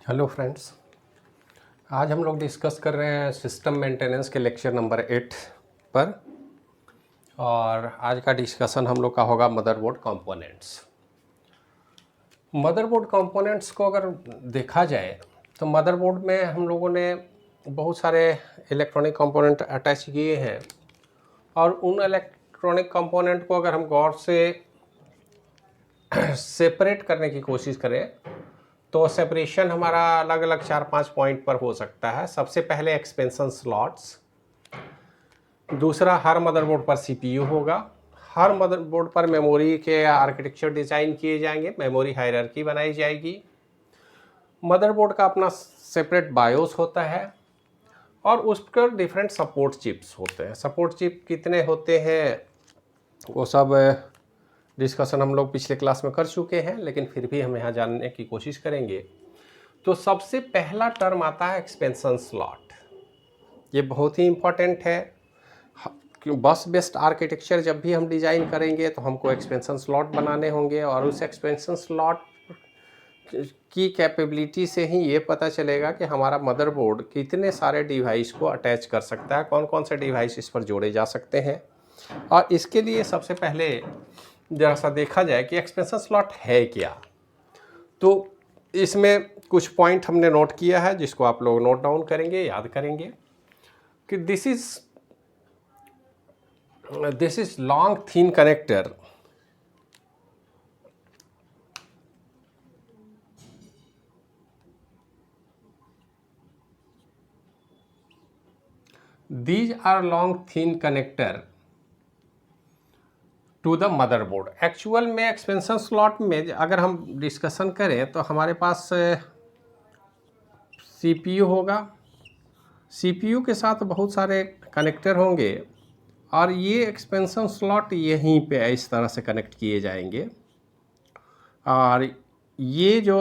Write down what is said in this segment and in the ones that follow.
Hello friends, आज हम लोग डिस्कस कर रहे हैं सिस्टम मेंटेनेंस के लेक्चर नंबर 8 पर। और आज का डिस्कशन हम लोग का होगा मदरबोर्ड कंपोनेंट्स। मदरबोर्ड कंपोनेंट्स को अगर देखा जाए तो मदरबोर्ड में हम लोगों ने बहुत सारे इलेक्ट्रॉनिक कंपोनेंट अटैच किए हैं, और उन इलेक्ट्रॉनिक कंपोनेंट को अगर हम गौर से सेपरेट करने की कोशिश करें तो सेपरेशन हमारा अलग अलग 4-5 पॉइंट पर हो सकता है। सबसे पहले एक्सपेंशन स्लॉट्स, दूसरा हर मदरबोर्ड पर सीपीयू होगा, हर मदरबोर्ड पर मेमोरी के आर्किटेक्चर डिज़ाइन किए जाएंगे, मेमोरी हायरार्की बनाई जाएगी, मदरबोर्ड का अपना सेपरेट बायोस होता है और उस पर डिफरेंट सपोर्ट चिप्स होते हैं। सपोर्ट चिप कितने होते हैं वो सब डिस्कशन हम लोग पिछले क्लास में कर चुके हैं, लेकिन फिर भी हम यहाँ जानने की कोशिश करेंगे। तो सबसे पहला टर्म आता है एक्सपेंशन स्लॉट। ये बहुत ही इम्पॉर्टेंट है क्यों, बस बेस्ड आर्किटेक्चर जब भी हम डिज़ाइन करेंगे तो हमको एक्सपेंशन स्लॉट बनाने होंगे, और उस एक्सपेंशन स्लॉट की कैपेबिलिटी से ही ये पता चलेगा कि हमारा मदरबोर्ड कितने सारे डिवाइस को अटैच कर सकता है, कौन कौन से डिवाइस इस पर जोड़े जा सकते हैं। और इसके लिए सबसे पहले जरा सा देखा जाए कि एक्सपेंशन स्लॉट है क्या। तो इसमें कुछ पॉइंट हमने नोट किया है जिसको आप लोग नोट डाउन करेंगे, याद करेंगे कि this is long thin connector these are long thin connector to the motherboard. Actual में एक्सपेंशन स्लॉट में अगर हम डिस्कशन करें तो हमारे पास सीपीयू होगा, सीपीयू के साथ बहुत सारे कनेक्टर होंगे, और ये एक्सपेंशन स्लॉट यहीं पे इस तरह से कनेक्ट किए जाएंगे। और ये जो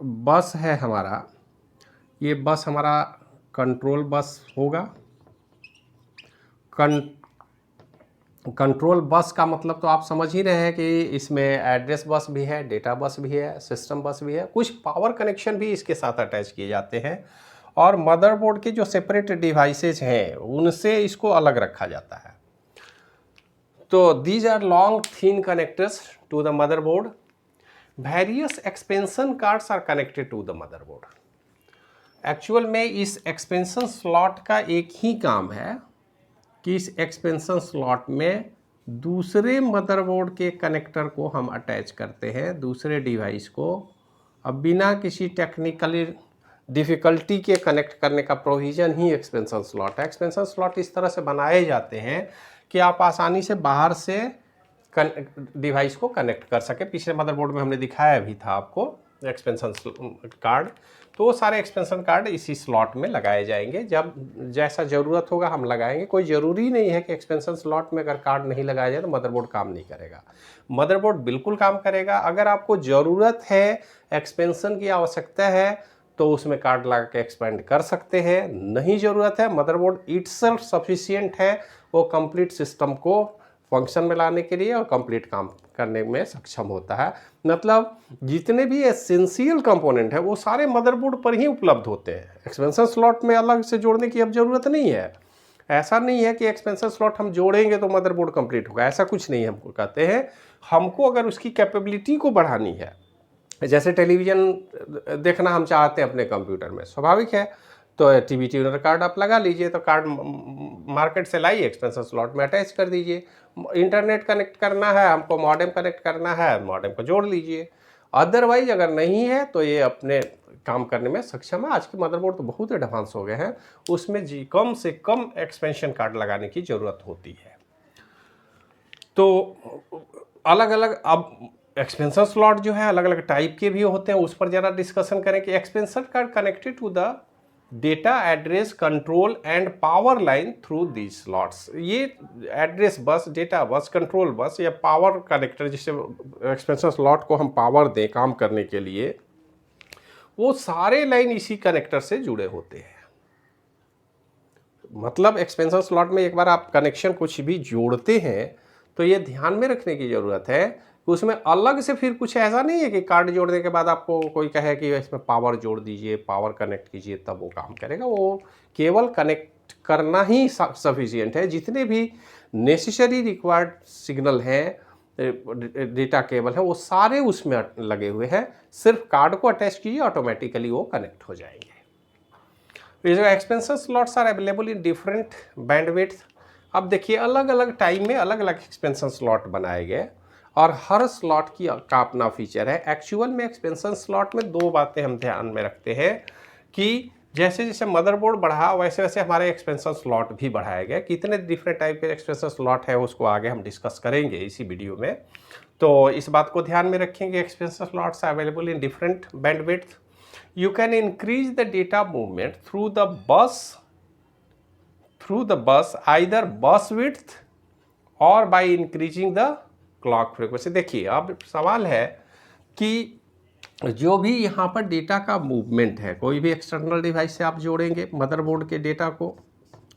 बस है हमारा, ये बस हमारा कंट्रोल बस होगा। कंट्रोल बस का मतलब तो आप समझ ही रहे हैं कि इसमें एड्रेस बस भी है, डेटा बस भी है, सिस्टम बस भी है, कुछ पावर कनेक्शन भी इसके साथ अटैच किए जाते हैं, और मदरबोर्ड के जो सेपरेट डिवाइसेज हैं उनसे इसको अलग रखा जाता है। तो these are long thin connectors to the motherboard. Various expansion cards are connected to the motherboard. Actual में इस एक्सपेंशन स्लॉट का एक ही काम है कि इस एक्सपेंशन स्लॉट में दूसरे मदरबोर्ड के कनेक्टर को हम अटैच करते हैं, दूसरे डिवाइस को। अब बिना किसी टेक्निकली डिफ़िकल्टी के कनेक्ट करने का प्रोविज़न ही एक्सपेंशन स्लॉट है। एक्सपेंशन स्लॉट इस तरह से बनाए जाते हैं कि आप आसानी से बाहर से डिवाइस को कनेक्ट कर सके। पिछले मदरबोर्ड में हमने दिखाया भी था आपको एक्सपेंशन कार्ड। तो वो सारे एक्सपेंशन कार्ड इसी स्लॉट में लगाए जाएंगे, जब जैसा ज़रूरत होगा हम लगाएंगे। कोई ज़रूरी नहीं है कि एक्सपेंशन स्लॉट में अगर कार्ड नहीं लगाया जाए तो मदरबोर्ड काम नहीं करेगा। मदरबोर्ड बिल्कुल काम करेगा। अगर आपको ज़रूरत है, एक्सपेंशन की आवश्यकता है, तो उसमें कार्ड लगा के एक्सपेंड कर सकते हैं। नहीं ज़रूरत है, मदरबोर्ड इटसेल्फ सफिशिएंट है, वो कंप्लीट सिस्टम को फंक्शन में लाने के लिए और कंप्लीट काम करने में सक्षम होता है। मतलब जितने भी एसेंशियल कंपोनेंट है वो सारे मदरबोर्ड पर ही उपलब्ध होते हैं। एक्सपेंशन स्लॉट में अलग से जोड़ने की अब ज़रूरत नहीं है। ऐसा नहीं है कि एक्सपेंशन स्लॉट हम जोड़ेंगे तो मदरबोर्ड कंप्लीट होगा, ऐसा कुछ नहीं। हमको कहते हैं हमको अगर उसकी कैपेबिलिटी को बढ़ानी है, जैसे टेलीविज़न देखना हम चाहते हैं अपने कंप्यूटर में, स्वाभाविक है, तो टीवी ट्यूनर कार्ड आप लगा लीजिए, तो कार्ड मार्केट से लाइए, एक्सपेंशन स्लॉट में अटैच कर दीजिए। इंटरनेट कनेक्ट करना है हमको, मॉडेम कनेक्ट करना है, मॉडेम को जोड़ लीजिए। अदरवाइज अगर नहीं है तो ये अपने काम करने में सक्षम है। आज के मदरबोर्ड तो बहुत एडवांस हो गए हैं, उसमें कम से कम एक्सपेंशन कार्ड लगाने की ज़रूरत होती है। तो अलग अलग अब एक्सपेंशन स्लॉट जो है अलग अलग टाइप के भी होते हैं, उस पर ज़रा डिस्कशन करें कि expansion card connected to the data address control and power line through these slots. ये address bus, data bus, control bus या पावर कनेक्टर, जिससे एक्सपेंशन स्लॉट को हम पावर दें काम करने के लिए, वो सारे लाइन इसी कनेक्टर से जुड़े होते हैं। मतलब एक्सपेंशन स्लॉट में एक बार आप कनेक्शन कुछ भी जोड़ते हैं तो ये ध्यान में रखने की ज़रूरत है उसमें अलग से फिर कुछ ऐसा नहीं है कि कार्ड जोड़ने के बाद आपको कोई कहे कि इसमें पावर जोड़ दीजिए, पावर कनेक्ट कीजिए, तब वो काम करेगा। वो केवल कनेक्ट करना ही सफिशिएंट है। जितने भी नेसेसरी रिक्वायर्ड सिग्नल हैं, डेटा केबल है, वो सारे उसमें लगे हुए हैं। सिर्फ कार्ड को अटैच कीजिए, ऑटोमेटिकली वो कनेक्ट हो जाएंगे। Expansion slots are available in different bandwidth. अब देखिए अलग अलग टाइम में अलग अलग एक्सपेंशन स्लॉट बनाए गए और हर स्लॉट का अपना फीचर है। एक्चुअल में एक्सपेंशन स्लॉट में दो बातें हम ध्यान में रखते हैं कि जैसे जैसे मदरबोर्ड बढ़ा वैसे वैसे हमारे एक्सपेंशन स्लॉट भी बढ़ाए गए। कितने डिफरेंट टाइप के एक्सपेंशन स्लॉट है उसको आगे हम डिस्कस करेंगे इसी वीडियो में, तो इस बात को ध्यान में रखेंगे। Expansion slots available in different bandwidth. You can increase the data movement through the bus either बस width और by increasing the clock frequency. देखिए अब सवाल है कि जो भी यहाँ पर डेटा का मूवमेंट है, कोई भी एक्सटर्नल डिवाइस से आप जोड़ेंगे मदरबोर्ड के डेटा को,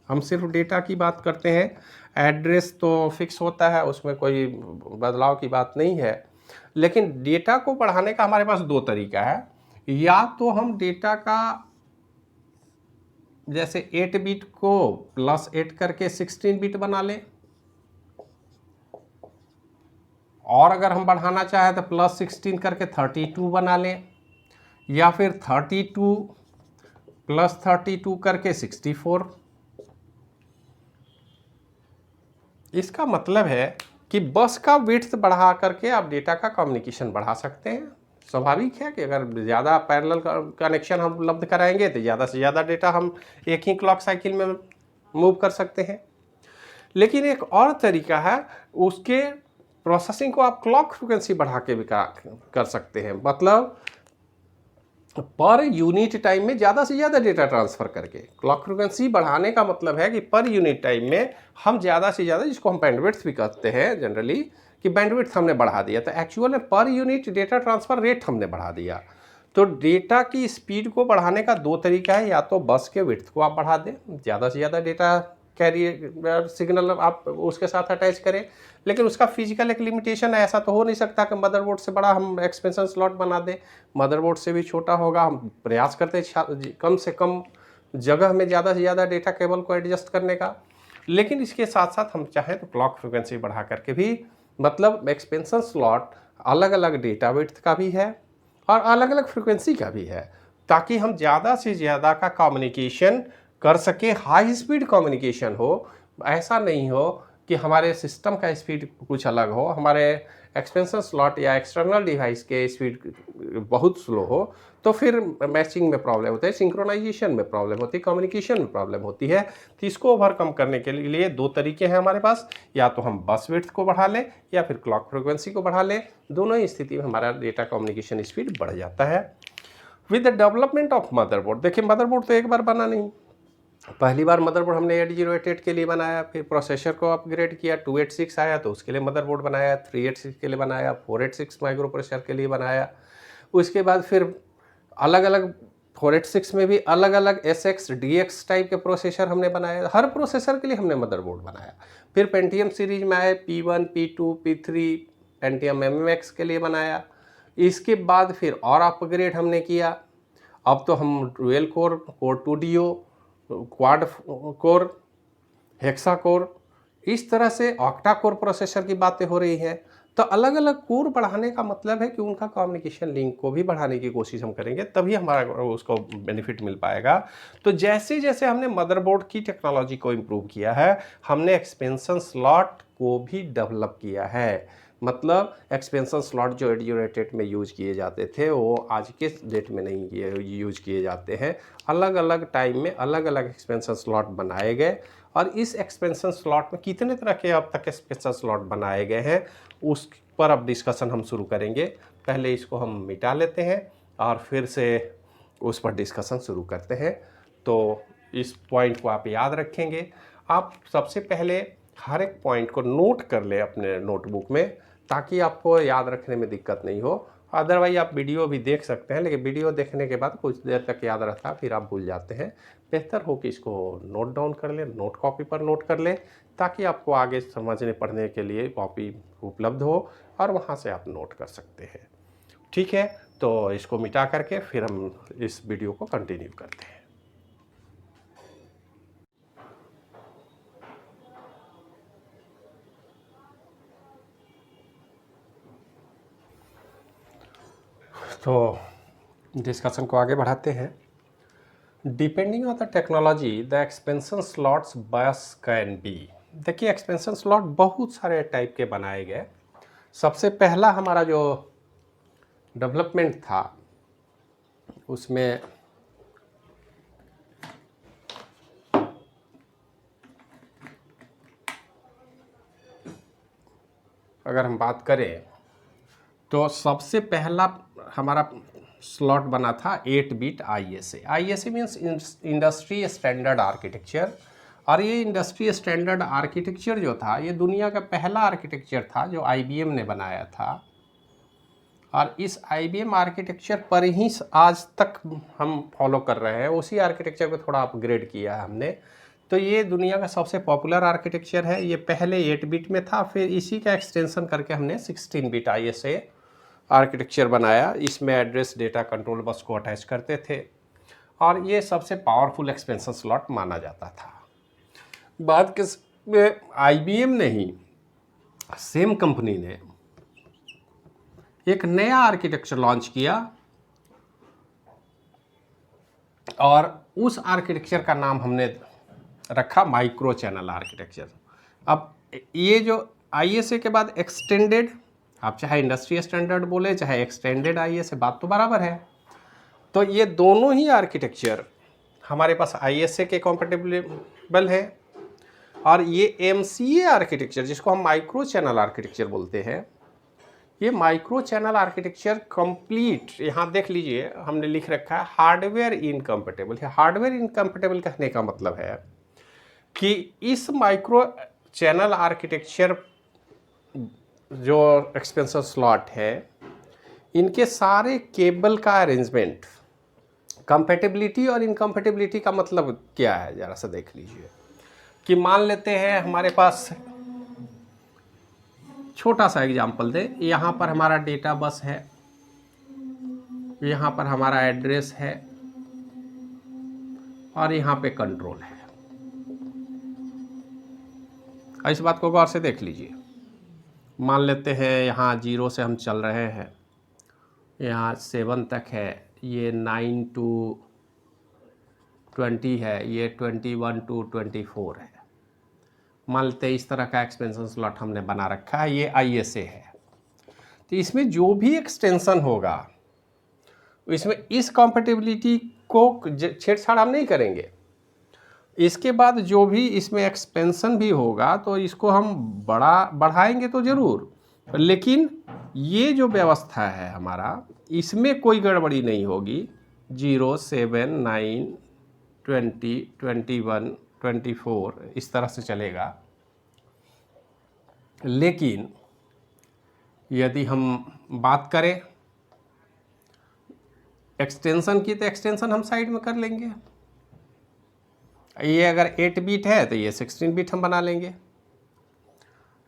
हम सिर्फ डेटा की बात करते हैं, एड्रेस तो फिक्स होता है, उसमें कोई बदलाव की बात नहीं है। लेकिन डेटा को बढ़ाने का हमारे पास दो तरीका है। या तो हम डेटा का जैसे 8 बिट को +8 करके 16 बिट बना लें, और अगर हम बढ़ाना चाहें तो +16 करके 32 बना लें, या फिर 32 + 32 करके 64। इसका मतलब है कि बस का विड्थ बढ़ा करके आप डेटा का कम्युनिकेशन बढ़ा सकते हैं। स्वाभाविक है कि अगर ज़्यादा पैरेलल कनेक्शन हम उपलब्ध कराएंगे तो ज़्यादा से ज़्यादा डेटा हम एक ही क्लॉक साइकिल में मूव कर सकते हैं। लेकिन एक और तरीका है, उसके प्रोसेसिंग को आप क्लॉक फ्रिक्वेंसी बढ़ा के भी कर सकते हैं। मतलब पर यूनिट टाइम में ज़्यादा से ज़्यादा डेटा ट्रांसफ़र करके। क्लॉक फ्रिक्वेंसी बढ़ाने का मतलब है कि पर यूनिट टाइम में हम ज़्यादा से ज़्यादा, जिसको हम बैंडविड्थ भी कहते हैं जनरली, कि बैंडविड्थ हमने बढ़ा दिया, तो एक्चुअल में per unit data transfer rate हमने बढ़ा दिया। तो डेटा की स्पीड को बढ़ाने का दो तरीका है, या तो बस के विड्थ को आप बढ़ा दें, ज़्यादा से ज़्यादा डेटा कैरियर सिग्नल आप उसके साथ अटैच करें। लेकिन उसका फिजिकल एक लिमिटेशन है, ऐसा तो हो नहीं सकता कि मदरबोर्ड से बड़ा हम एक्सपेंशन स्लॉट बना दें, मदरबोर्ड से भी छोटा होगा। हम प्रयास करते हैं कम से कम जगह में ज़्यादा से ज़्यादा डेटा केबल को एडजस्ट करने का। लेकिन इसके साथ साथ हम चाहें तो क्लॉक फ्रिक्वेंसी बढ़ा करके भी, मतलब एक्सपेंशन स्लॉट अलग अलग डेटा विड्थ का भी है और अलग अलग फ्रिक्वेंसी का भी है, ताकि हम ज़्यादा से ज़्यादा का कम्युनिकेशन कर सके, हाई स्पीड कम्युनिकेशन हो। ऐसा नहीं हो कि हमारे सिस्टम का स्पीड कुछ अलग हो, हमारे एक्सपेंशन स्लॉट या एक्सटर्नल डिवाइस के स्पीड बहुत स्लो हो, तो फिर मैचिंग में प्रॉब्लम होता है, सिंक्रोनाइजेशन में प्रॉब्लम होती है, कम्युनिकेशन में प्रॉब्लम होती है। तो इसको ओवरकम करने के लिए दो तरीके हैं हमारे पास, या तो हम बस विड्थ को बढ़ा लें या फिर क्लॉक फ्रिक्वेंसी को बढ़ा लें। दोनों ही स्थिति में हमारा डेटा कम्युनिकेशन स्पीड बढ़ जाता है। With the development of motherboard, देखिए मदरबोर्ड तो एक बार बना नहीं, पहली बार मदरबोर्ड हमने 8088 के लिए बनाया, फिर प्रोसेसर को अपग्रेड किया, 286 आया तो उसके लिए मदरबोर्ड बनाया, 386 के लिए बनाया, 486 माइक्रो प्रोसेसर के लिए बनाया। उसके बाद फिर अलग अलग 486 में भी अलग अलग SX DX टाइप के प्रोसेसर हमने बनाए, हर प्रोसेसर के लिए हमने मदरबोर्ड बनाया। फिर पेंटियम सीरीज में आए, P1 P2 P3 Pentium MMX के लिए बनाया। इसके बाद फिर और अपग्रेड हमने किया, अब तो हम dual core 2 DO, quad core, hexa core, इस तरह से ऑक्टा कोर प्रोसेसर की बातें हो रही हैं। तो अलग अलग कोर बढ़ाने का मतलब है कि उनका कम्युनिकेशन लिंक को भी बढ़ाने की कोशिश हम करेंगे, तभी हमारा उसको बेनिफिट मिल पाएगा। तो जैसे जैसे हमने मदरबोर्ड की टेक्नोलॉजी को इम्प्रूव किया है, हमने एक्सपेंशन स्लॉट को भी डेवलप किया है। मतलब एक्सपेंशन स्लॉट जो 8088 में यूज किए जाते थे वो आज के डेट में नहीं यूज किए जाते हैं। अलग अलग टाइम में अलग अलग एक्सपेंशन स्लॉट बनाए गए, और इस एक्सपेंशन स्लॉट में कितने तरह के अब तक एक्सपेंशन स्लॉट बनाए गए हैं उस पर अब डिस्कशन हम शुरू करेंगे। पहले इसको हम मिटा लेते हैं और फिर से उस पर डिस्कशन शुरू करते हैं। तो इस पॉइंट को आप याद रखेंगे। आप सबसे पहले हर एक पॉइंट को नोट कर लें अपने नोटबुक में, ताकि आपको याद रखने में दिक्कत नहीं हो अदरवाइज आप वीडियो भी देख सकते हैं, लेकिन वीडियो देखने के बाद कुछ देर तक याद रहता है, फिर आप भूल जाते हैं। बेहतर हो कि इसको नोट डाउन कर लें, नोट कॉपी पर नोट कर लें, ताकि आपको आगे समझने पढ़ने के लिए कॉपी उपलब्ध हो और वहाँ से आप नोट कर सकते हैं। ठीक है, तो इसको मिटा करके फिर हम इस वीडियो को कंटिन्यू करते हैं। तो डिस्कशन को आगे बढ़ाते हैं। Depending on the technology the expansion slots बस कैन बी। देखिए, एक्सपेंशन स्लॉट बहुत सारे टाइप के बनाए गए। सबसे पहला हमारा जो डेवलपमेंट था उसमें अगर हम बात करें तो सबसे पहला हमारा स्लॉट बना था 8 bit ISA। ISA means industry standard architecture, और ये इंडस्ट्री स्टैंडर्ड आर्किटेक्चर जो था ये दुनिया का पहला आर्किटेक्चर था जो IBM ने बनाया था, और इस IBM आर्किटेक्चर पर ही आज तक हम फॉलो कर रहे हैं। उसी आर्किटेक्चर को थोड़ा अपग्रेड किया है हमने। तो ये दुनिया का सबसे पॉपुलर आर्किटेक्चर है। ये पहले 8 बिट में था, फिर इसी का एक्सटेंशन करके हमने 16 बिट ISA आर्किटेक्चर बनाया। इसमें एड्रेस डेटा कंट्रोल बस को अटैच करते थे, और ये सबसे पावरफुल एक्सपेंशन स्लॉट माना जाता था। बाद के में IBM ने ही, सेम कंपनी ने एक नया आर्किटेक्चर लॉन्च किया, और उस आर्किटेक्चर का नाम हमने रखा माइक्रो चैनल आर्किटेक्चर। अब ये जो ISA के बाद एक्सटेंडेड, आप चाहे इंडस्ट्री स्टैंडर्ड बोले चाहे एक्सटेंडेड ISA, बात तो बराबर है। तो ये दोनों ही आर्किटेक्चर हमारे पास ISA के कॉम्पेटिबल है, और ये MCA आर्किटेक्चर जिसको हम माइक्रो चैनल आर्किटेक्चर बोलते हैं, ये माइक्रो चैनल आर्किटेक्चर कंप्लीट, यहाँ देख लीजिए हमने लिख रखा है हार्डवेयर इनकम्पेटेबल है। हार्डवेयर इनकम्पेटेबल कहने का मतलब है कि इस माइक्रो चैनल आर्किटेक्चर जो एक्सपेंशन स्लॉट है, इनके सारे केबल का अरेंजमेंट, कंपेटेबिलिटी और इनकम्पेटेबिलिटी का मतलब क्या है ज़रा सा देख लीजिए। कि मान लेते हैं हमारे पास, छोटा सा एग्जांपल दे, यहाँ पर हमारा डेटा बस है, यहाँ पर हमारा एड्रेस है, और यहाँ पे कंट्रोल है। इस बात को गौर से देख लीजिए। मान लेते हैं यहाँ 0 से हम चल रहे हैं, यहाँ 7 तक है, ये 9 to 20 है, ये 21 to 24 है। मान लेते हैं इस तरह का एक्सपेंशन स्लॉट हमने बना रखा है, ये ISA है। तो इसमें जो भी एक्सटेंशन होगा इसमें इस कॉम्पेटिबिलिटी को छेड़छाड़ हम नहीं करेंगे। इसके बाद जो भी इसमें एक्सपेंशन भी होगा तो इसको हम बढ़ाएंगे तो ज़रूर, लेकिन ये जो व्यवस्था है हमारा, इसमें कोई गड़बड़ी नहीं होगी। 0, 7, 9, 20, 21, 24 इस तरह से चलेगा। लेकिन यदि हम बात करें एक्सटेंशन की, तो एक्सटेंशन हम साइड में कर लेंगे। ये अगर 8 बिट है तो ये 16 बिट हम बना लेंगे।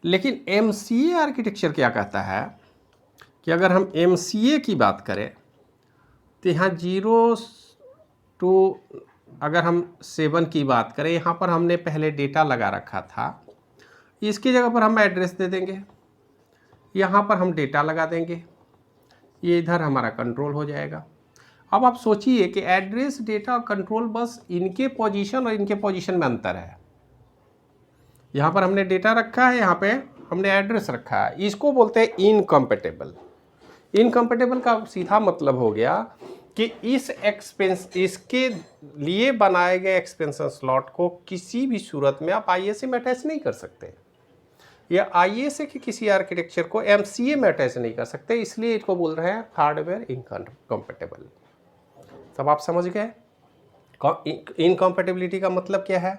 लेकिन MCA आर्किटेक्चर क्या कहता है कि अगर हम MCA की बात करें तो यहाँ 0 to अगर हम 7 की बात करें, यहाँ पर हमने पहले डेटा लगा रखा था, इसकी जगह पर हम एड्रेस दे देंगे, यहाँ पर हम डेटा लगा देंगे, ये इधर हमारा कंट्रोल हो जाएगा। अब आप सोचिए कि एड्रेस, डेटा और कंट्रोल बस, इनके पोजीशन और इनके पोजीशन में अंतर है। यहाँ पर हमने डेटा रखा है, यहाँ पे हमने एड्रेस रखा है। इसको बोलते हैं इनकम्पेटेबल। इनकम्पेटेबल का सीधा मतलब हो गया कि इसके लिए बनाए गए एक्सपेंशन स्लॉट को किसी भी सूरत में आप ISA में अटैच नहीं कर सकते, या ISA के किसी आर्किटेक्चर को MCA में अटैच नहीं कर सकते। इसलिए इसको बोल रहे हैं हार्डवेयर इनकम्पेटेबल। तब आप समझ गए इनकम्पेटेबिलिटी का मतलब क्या है।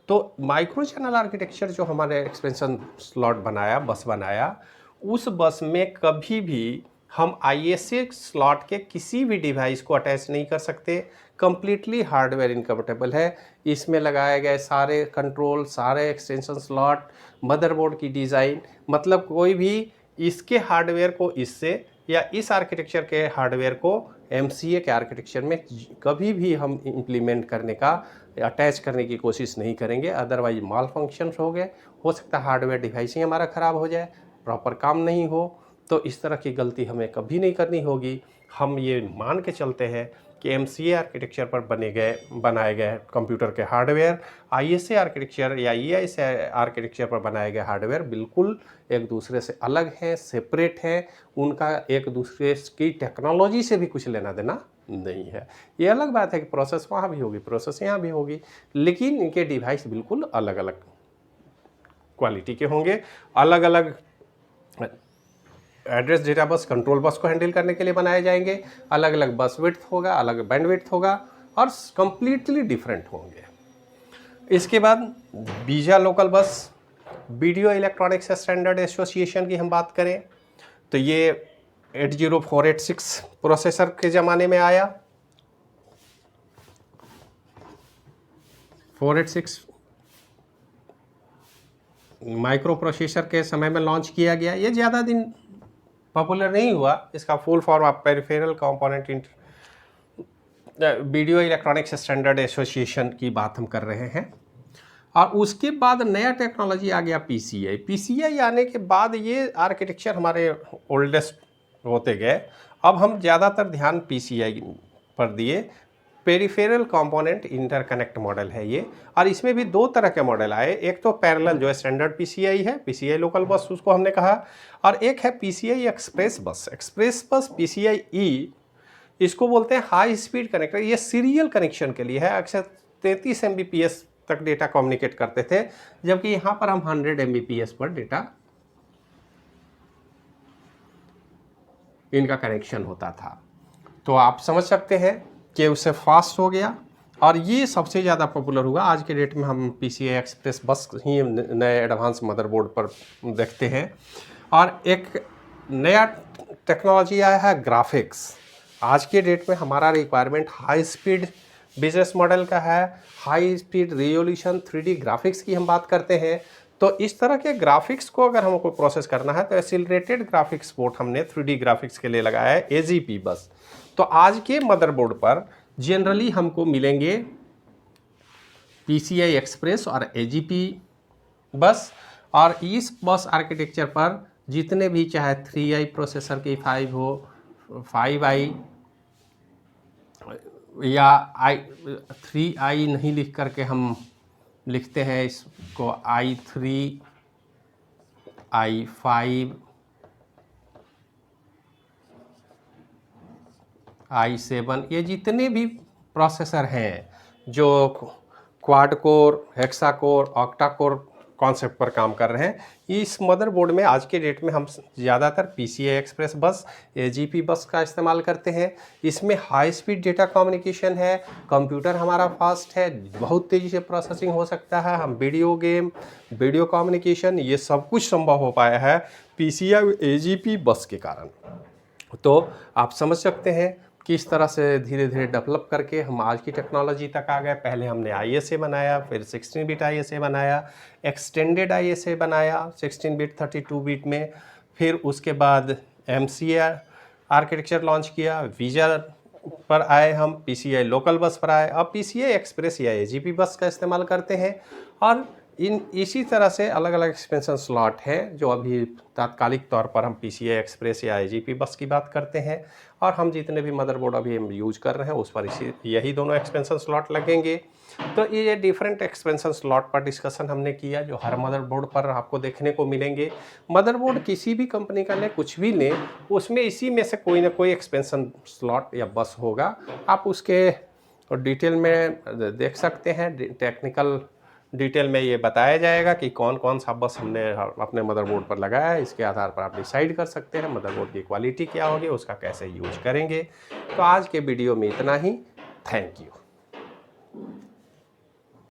तो माइक्रो चैनल आर्किटेक्चर जो हमारे एक्सपेंशन स्लॉट बनाया, बस बनाया, उस बस में कभी भी हम ISA स्लॉट के किसी भी डिवाइस को अटैच नहीं कर सकते, कंप्लीटली हार्डवेयर इनकम्पेटेबल है। इसमें लगाए गए सारे कंट्रोल, सारे एक्सटेंशन स्लॉट, मदरबोर्ड की डिज़ाइन, मतलब कोई भी इसके हार्डवेयर को इससे या इस आर्किटेक्चर के हार्डवेयर को MCA के आर्किटेक्चर में कभी भी हम इम्प्लीमेंट करने का, अटैच करने की कोशिश नहीं करेंगे, अदरवाइज माल फंक्शन हो गए, हो सकता है हार्डवेयर डिवाइस ही हमारा ख़राब हो जाए, प्रॉपर काम नहीं हो। तो इस तरह की गलती हमें कभी नहीं करनी होगी। हम ये मान के चलते हैं कि MCA आर्किटेक्चर पर बनाए गए कंप्यूटर के हार्डवेयर ISA आर्किटेक्चर या EISA आर्किटेक्चर पर बनाए गए हार्डवेयर बिल्कुल एक दूसरे से अलग हैं, सेपरेट हैं, उनका एक दूसरे की टेक्नोलॉजी से भी कुछ लेना देना नहीं है। ये अलग बात है कि प्रोसेस वहाँ भी होगी, प्रोसेस यहाँ भी होगी, लेकिन इनके डिवाइस बिल्कुल अलग अलग क्वालिटी के होंगे, अलग अलग एड्रेस डेटा बस, कंट्रोल बस को हैंडल करने के लिए बनाए जाएंगे, अलग अलग बस विड्थ होगा, अलग बैंड विड्थ होगा और कंप्लीटली डिफरेंट होंगे। इसके बाद बीजा local bus, video electronics standard association की हम बात करें तो ये 80486 प्रोसेसर के ज़माने में आया। 486 माइक्रो प्रोसेसर के समय में लॉन्च किया गया। ये ज़्यादा दिन पॉपुलर नहीं हुआ। इसका फुल फॉर्म आप peripheral component video electronics standard association की बात हम कर रहे हैं। और उसके बाद नया टेक्नोलॉजी आ गया PCI आने के बाद ये आर्किटेक्चर हमारे ओल्डेस्ट होते गए। अब हम ज़्यादातर ध्यान PCI पर दिए। पेरिफेरल कंपोनेंट इंटरकनेक्ट मॉडल है ये, और इसमें भी दो तरह के मॉडल आए। एक तो पैरेलल जो है स्टैंडर्ड PCI है, PCI लोकल बस उसको हमने कहा, और एक है PCI एक्सप्रेस बस। एक्सप्रेस बस PCIe, इसको बोलते हैं हाई स्पीड कनेक्टर। ये सीरियल कनेक्शन के लिए है। अक्सर 33 Mbps तक डेटा कम्युनिकेट करते थे, जबकि यहाँ पर हम 100 Mbps पर डेटा इनका कनेक्शन होता था। तो आप समझ सकते हैं कि उससे फास्ट हो गया, और ये सबसे ज़्यादा पॉपुलर हुआ। आज के डेट में हम PCI एक्सप्रेस बस ही नए एडवांस मदरबोर्ड पर देखते हैं। और एक नया टेक्नोलॉजी आया है ग्राफिक्स। आज के डेट में हमारा requirement high speed business model का है, high speed resolution 3D graphics की हम बात करते हैं। तो इस तरह के ग्राफिक्स को अगर हमको प्रोसेस करना है तो एक्सीलरेटेड ग्राफिक्स पोर्ट हमने 3D ग्राफिक्स के लिए लगाया है AGP बस। तो आज के मदरबोर्ड पर जनरली हमको मिलेंगे PCI एक्सप्रेस और AGP बस। और इस बस आर्किटेक्चर पर जितने भी चाहे 3i प्रोसेसर की 5 हो, 5i या 3i नहीं लिख करके हम लिखते हैं इसको i3, i5, i7, ये जितने भी प्रोसेसर हैं जो quad core, hexa core, octa core concept पर काम कर रहे हैं, इस मदरबोर्ड में आज के डेट में हम ज़्यादातर PCI एक्सप्रेस बस, AGP बस का इस्तेमाल करते हैं। इसमें हाई स्पीड डेटा कम्युनिकेशन है, कंप्यूटर हमारा फास्ट है, बहुत तेज़ी से प्रोसेसिंग हो सकता है। हम वीडियो गेम, वीडियो कम्युनिकेशन, ये सब कुछ संभव हो पाया है PCI AGP बस के कारण। तो आप समझ सकते हैं किस तरह से धीरे धीरे डेवलप करके हम आज की टेक्नोलॉजी तक आ गए। पहले हमने ISA बनाया, फिर 16 बिट ISA बनाया, एक्सटेंडेड ISA बनाया 16 बिट 32 बिट में, फिर उसके बाद MCA आर्किटेक्चर लॉन्च किया, वीजा पर आए हम, PCI लोकल बस पर आए, अब PCI एक्सप्रेस या AGP बस का इस्तेमाल करते हैं। और इसी तरह से अलग अलग एक्सपेंशन स्लॉट हैं जो अभी तात्कालिक तौर पर हम PCI एक्सप्रेस या AGP बस की बात करते हैं। और हम जितने भी मदरबोर्ड अभी हम यूज कर रहे हैं उस पर यही दोनों एक्सपेंशन स्लॉट लगेंगे। तो ये डिफरेंट एक्सपेंशन स्लॉट पर डिस्कशन हमने किया जो हर मदरबोर्ड पर आपको देखने को मिलेंगे। मदरबोर्ड किसी भी कंपनी का लें, कुछ भी लें, उसमें इसी में से कोई ना कोई एक्सपेंशन स्लॉट या बस होगा। आप उसके डिटेल में देख सकते हैं, टेक्निकल डिटेल में ये बताया जाएगा कि कौन कौन सा बस हमने अपने मदरबोर्ड पर लगाया है। इसके आधार पर आप डिसाइड कर सकते हैं मदरबोर्ड की क्वालिटी क्या होगी, उसका कैसे यूज करेंगे। तो आज के वीडियो में इतना ही। Thank you.